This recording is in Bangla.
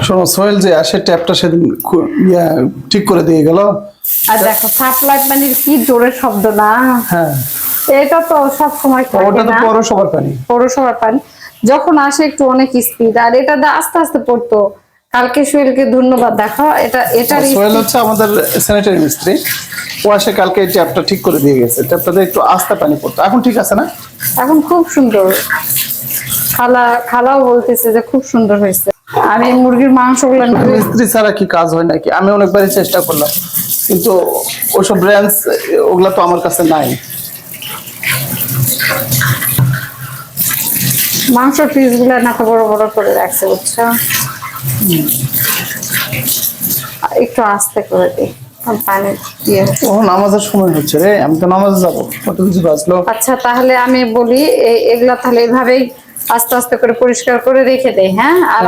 শোনো সোহেল যে আসে ট্যাপটা সেদিন ঠিক করে দিয়ে গেল। আর দেখো সাপ্লাই পানির কি জোরে শব্দ না। হ্যাঁ এটা তো সব সময় ওটা তো পৌরসভার পানি। পৌরসভার পানি যখন আসে একটু অনেক স্পিড, আর এটা আস্তে আস্তে পড়তো। কালকে সোহেলকে ধন্যবাদ। দেখো এটা সোহেল হচ্ছে আমাদের স্যানিটারি মিস্ত্রি, ও আসে কালকে এই ট্যাপটা ঠিক করে দিয়ে গেছে। ট্যাপটাতে একটু আস্তে পানি পড়তো, এখন ঠিক আছে না? এখন খুব সুন্দর। খালাও বলতেছে যে খুব সুন্দর হয়েছে। আমি মুরগির মাংসগুলো মিস্ত্রি ছাড়া কি কাজ হয় নাকি? আমি অনেকবারই চেষ্টা করলাম, কিন্তু ওসব ব্র্যান্ডস ওগুলা তো আমার কাছে নাই। মাংস পিস গুলা না বড় বড় করে রাখছে, বুঝছো? একটু আস্তে করে দিই পানি দিয়ে। ও নামাজের সময় হচ্ছে রে, আমি তো নামাজে যাবো, কত কিছু বাজলো। আচ্ছা তাহলে আমি বলি এগুলা তাহলে এইভাবেই আস্তে আস্তে করে পরিষ্কার করে রেখে দেই। হ্যাঁ, আর